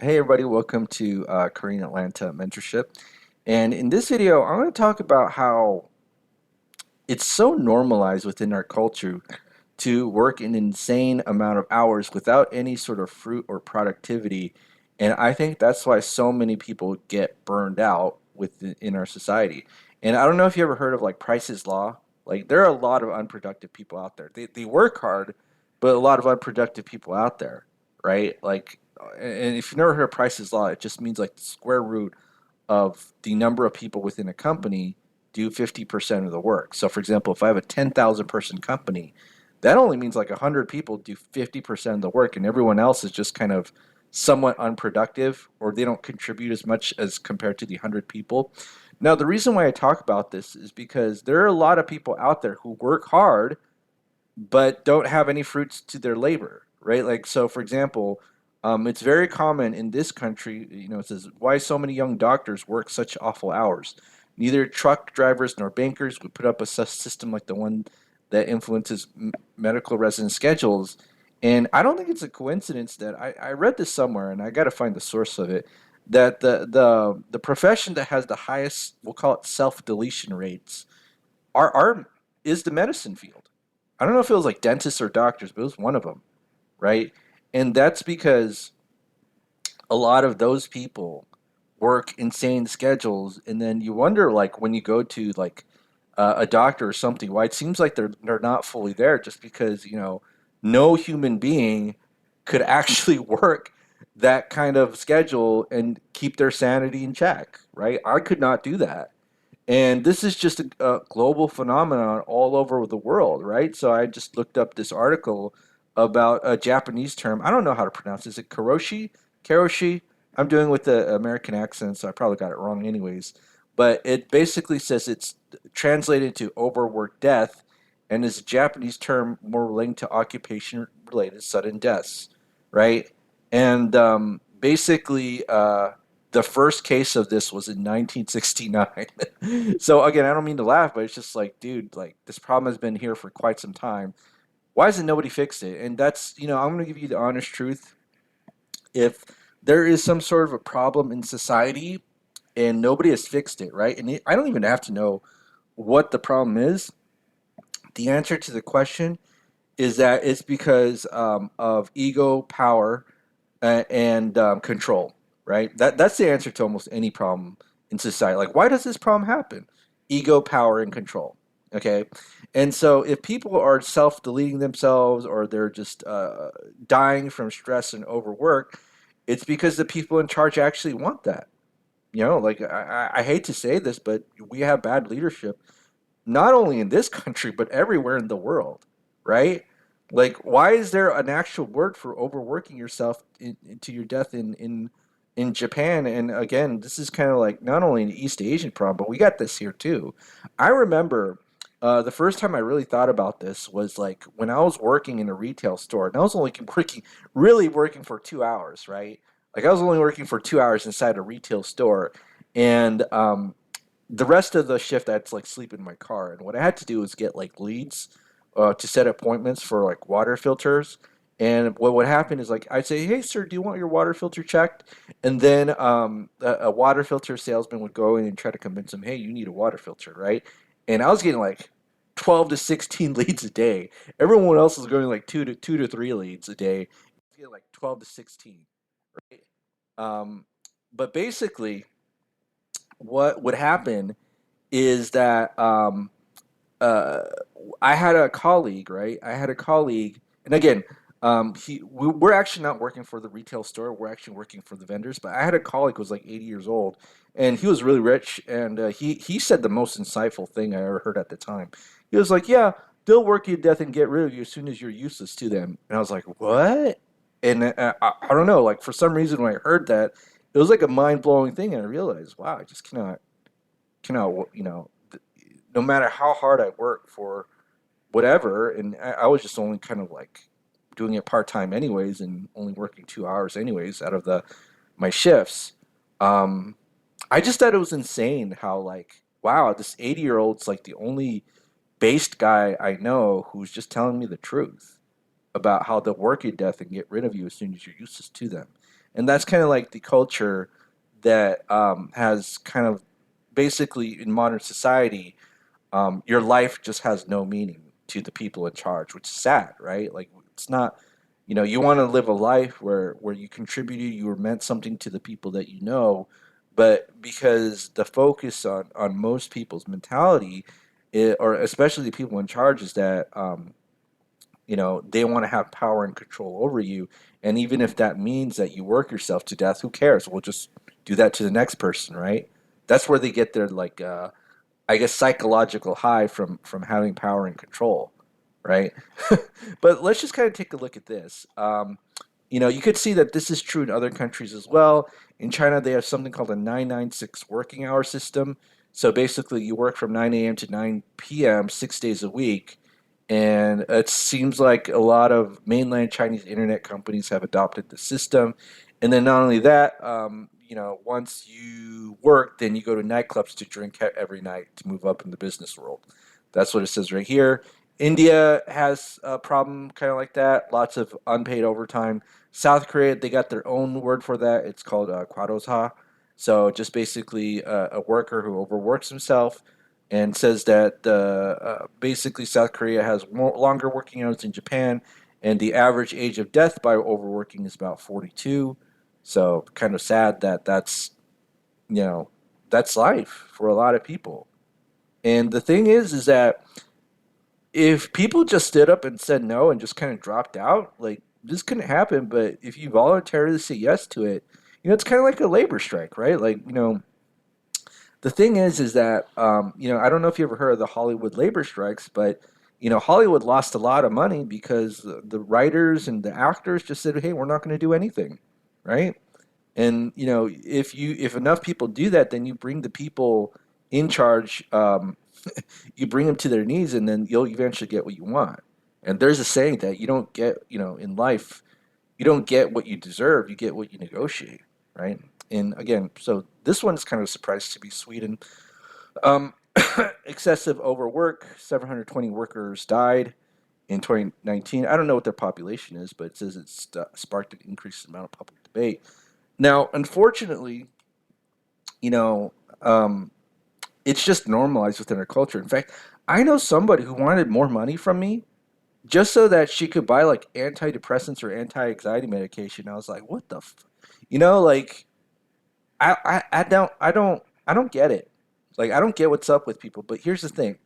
Hey everybody, welcome to Korean Atlanta Mentorship. And in this video, I want to talk about how it's so normalized within our culture to work an insane amount of hours without any sort of fruit or productivity. And I think that's why so many people get burned out within our society. And I don't know if you ever heard of like Price's Law. Like there are a lot of unproductive people out there. They work hard, but a lot of unproductive people out there, right? Like, and if you've never heard of Price's Law, it just means like the square root of the number of people within a company do 50% of the work. So, for example, if I have a 10,000 person company, that only means like 100 people do 50% of the work, and everyone else is just kind of somewhat unproductive or they don't contribute as much as compared to the 100 people. Now, the reason why I talk about this is because there are a lot of people out there who work hard but don't have any fruits to their labor, right? Like, so for example, it's very common in this country, it says, why so many young doctors work such awful hours? Neither truck drivers nor bankers would put up a system like the one that influences medical resident schedules. And I don't think it's a coincidence that I read this somewhere, and I got to find the source of it, that the profession that has the highest, we'll call it self deletion rates, are is the medicine field. I don't know if it was like dentists or doctors, but it was one of them, right? And that's because a lot of those people work insane schedules, and then you wonder, like, when you go to like a doctor or something, why it seems like they're not fully there, just because no human being could actually work that kind of schedule and keep their sanity in check, right? I could not do that. And this is just a global phenomenon all over the world, right? So I just looked up this article about a Japanese term. I don't know how to pronounce it. Is it karoshi? Karoshi? I'm doing with the American accent, so I probably got it wrong anyways. But it basically says it's translated to overwork death and is a Japanese term more relating to occupation related sudden deaths, right? And basically, the first case of this was in 1969. So again, I don't mean to laugh, but it's just like, dude, like this problem has been here for quite some time. Why hasn't nobody fixed it? And that's, I'm going to give you the honest truth. If there is some sort of a problem in society and nobody has fixed it, right? And I don't even have to know what the problem is. The answer to the question is that it's because of ego, power, and control, right? That's the answer to almost any problem in society. Like, why does this problem happen? Ego, power, and control. Okay, and so if people are self-deleting themselves or they're just dying from stress and overwork, it's because the people in charge actually want that. Like I hate to say this, but we have bad leadership not only in this country but everywhere in the world, right? Like, why is there an actual word for overworking yourself into your death in Japan? And again, this is kind of like not only an East Asian problem, but we got this here too. I remember the first time I really thought about this was like when I was working in a retail store, and I was only really working for 2 hours, right? Like I was only working for 2 hours inside a retail store, and the rest of the shift I had to like sleep in my car, and what I had to do was get like leads to set appointments for like water filters. And what would happen is like I'd say, "Hey, sir, do you want your water filter checked?" And then a water filter salesman would go in and try to convince him, "Hey, you need a water filter, right?" And I was getting like 12 to 16 leads a day. Everyone else was going like two to three leads a day. I was getting like 12 to 16, right? Um, but basically, what would happen is that uh, I had a colleague, right? I had a colleague, and again, we're actually not working for the retail store. We're actually working for the vendors. But I had a colleague who was like 80 years old, and he was really rich. And he said the most insightful thing I ever heard at the time. He was like, "Yeah, they'll work you to death and get rid of you as soon as you're useless to them." And I was like, "What?" And I don't know. Like for some reason, when I heard that, it was like a mind blowing thing, and I realized, wow, I just cannot, no matter how hard I work for whatever, and I was just only kind of like doing it part time anyways, and only working 2 hours anyways out of the my shifts. Um, I just thought it was insane how like wow, this 80-year old's like the only based guy I know who's just telling me the truth about how they'll work you to death and get rid of you as soon as you're useless to them. And that's kind of like the culture that has kind of basically in modern society, your life just has no meaning to the people in charge, which is sad, right? Like it's not, you want to live a life where you contributed, you were meant something to the people that you know, but because the focus on most people's mentality, or especially the people in charge, is that they want to have power and control over you, and even if that means that you work yourself to death, who cares? We'll just do that to the next person, right? That's where they get their like I guess psychological high from having power and control, right? But let's just kind of take a look at this. You could see that this is true in other countries as well. In China, they have something called a 996 working hour system. So basically, you work from 9 a.m. to 9 p.m. 6 days a week. And it seems like a lot of mainland Chinese internet companies have adopted the system. And then not only that, once you work, then you go to nightclubs to drink every night to move up in the business world. That's what it says right here. India has a problem kind of like that. Lots of unpaid overtime. South Korea, they got their own word for that. It's called kwarosha. So just basically a worker who overworks himself and says that basically South Korea has longer working hours than Japan, and the average age of death by overworking is about 42. So kind of sad that you know that's life for a lot of people. And the thing is that if people just stood up and said no and just kind of dropped out, like this couldn't happen. But if you voluntarily say yes to it, it's kind of like a labor strike, right? Like, the thing is that I don't know if you ever heard of the Hollywood labor strikes, but Hollywood lost a lot of money because the writers and the actors just said, "Hey, we're not going to do anything," right? And if enough people do that, then you bring the people in charge, you bring them to their knees, and then you'll eventually get what you want. And there's a saying that you don't get, in life, you don't get what you deserve, you get what you negotiate, right? And again, so this one's kind of a surprise to be Sweden. Um, Excessive overwork, 720 workers died in 2019. I don't know what their population is, but it says it's sparked an increased amount of public debate. Now, unfortunately, you know, um, it's just normalized within our culture. In fact, I know somebody who wanted more money from me just so that she could buy like antidepressants or anti-anxiety medication. I was like, what the, like I don't get it. Like I don't get what's up with people. But here's the thing: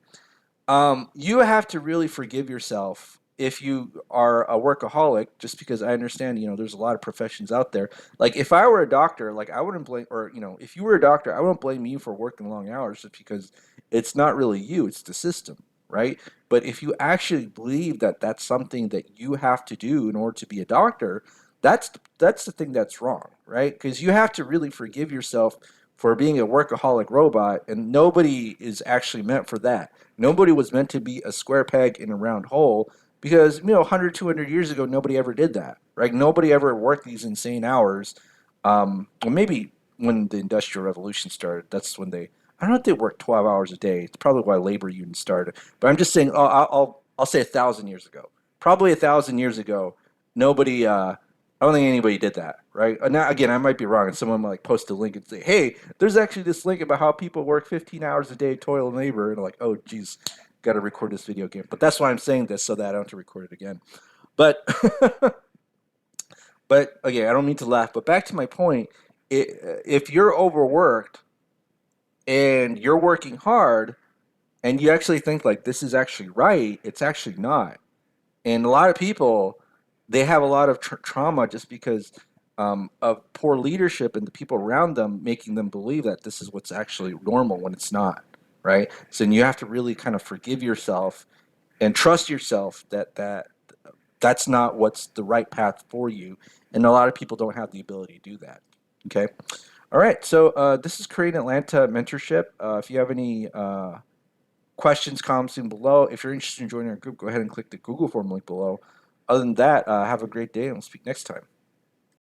you have to really forgive yourself if you are a workaholic, just because I understand, there's a lot of professions out there. Like if I were a doctor, like I wouldn't blame, or, if you were a doctor, I wouldn't blame you for working long hours just because it's not really you, it's the system, right? But if you actually believe that that's something that you have to do in order to be a doctor, that's the thing that's wrong, right? Because you have to really forgive yourself for being a workaholic robot, and nobody is actually meant for that. Nobody was meant to be a square peg in a round hole because, 100, 200 years ago, nobody ever did that, right? Nobody ever worked these insane hours. Well, maybe when the Industrial Revolution started, that's when I don't know if they worked 12 hours a day. It's probably why labor unions started. But I'm just saying, I'll say 1,000 years ago. Probably 1,000 years ago, nobody, I don't think anybody did that, right? Now, again, I might be wrong, and someone might like post a link and say, "Hey, there's actually this link about how people work 15 hours a day, toil and labor," and I'm like, "Oh, geez, got to record this video again." But that's why I'm saying this so that I don't have to record it again. But, but again, I don't mean to laugh. But back to my point: if you're overworked and you're working hard, and you actually think like this is actually right, it's actually not. And a lot of people, they have a lot of trauma just because of poor leadership and the people around them making them believe that this is what's actually normal when it's not, right? So you have to really kind of forgive yourself and trust yourself that's not what's the right path for you. And a lot of people don't have the ability to do that. Okay. All right. So this is Creating Atlanta Mentorship. If you have any questions, comments in below. If you're interested in joining our group, go ahead and click the Google form link below. Other than that, have a great day and we'll speak next time.